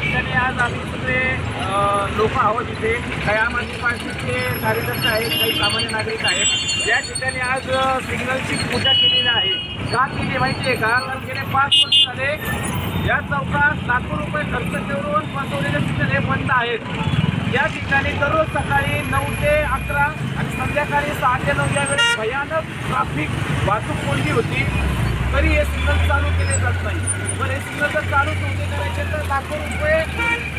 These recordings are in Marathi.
ठिकाणी आज आम्ही सगळे लोक आहोत इथे. काही आम आदमी पार्टीचे कार्यकर्ते आहेत, काही सामान्य नागरिक आहेत. या ठिकाणी आज सिग्नलची पूजा केलेली आहे. का केली माहिती आहे का? कारण गेले 5 वर्ष झाले या चौकात लाखो रुपये खर्च करून बसवलेले सिग्नल हे बंद आहेत. या ठिकाणी दररोज सकाळी 9 ते 11 आणि संध्याकाळी 6 ते 9 या वेळेस भयानक ट्रॅफिक वाहतूक कोंडी होती. तरी हे सिग्नल चालू केले जात नाही. पण हे सिग्नल जर चालू ठेवले करायचे तर लाखो रुपये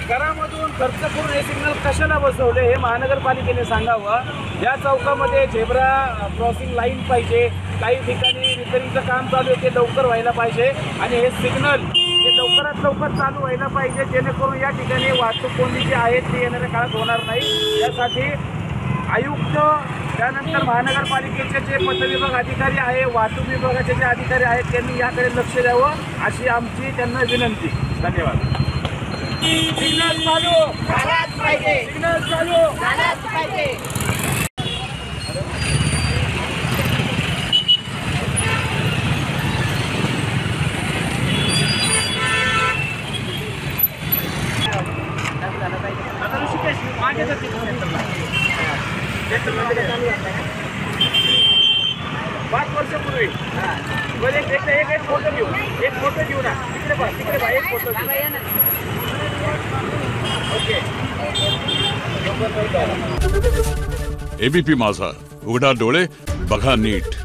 घरामधून खर्च करून हे सिग्नल कशाला बसवले हे महानगरपालिकेने सांगावं. या चौकामध्ये झेब्रा क्रॉसिंग लाईन पाहिजे. काही ठिकाणी रिपेरिंगचं काम चालू आहे ते लवकर व्हायला पाहिजे आणि हे सिग्नल हे लवकरात लवकर चालू व्हायला पाहिजे, जेणेकरून या ठिकाणी वाहतूक कोंडी जी आहे ती येणाऱ्या काळात होणार नाही. यासाठी आयुक्त, त्यानंतर महानगरपालिकेचे जे पथविभाग अधिकारी आहे, वाहतूक विभागाचे जे अधिकारी आहेत त्यांनी याकडे लक्ष द्यावं अशी आमची त्यांना विनंती. धन्यवाद. सिग्नल चालू झालाच पाहिजे. सिग्नल चालू झालाच पाहिजे. आता ऋषिकेश मागे जाते सेंटरला. 5 वर्षापूर्वी बरं एक फोटो घेऊ ना. तिकडे बा एक फोटो घेऊ. ओके. एबीपी माझा, उघडा डोळे बघा नीट.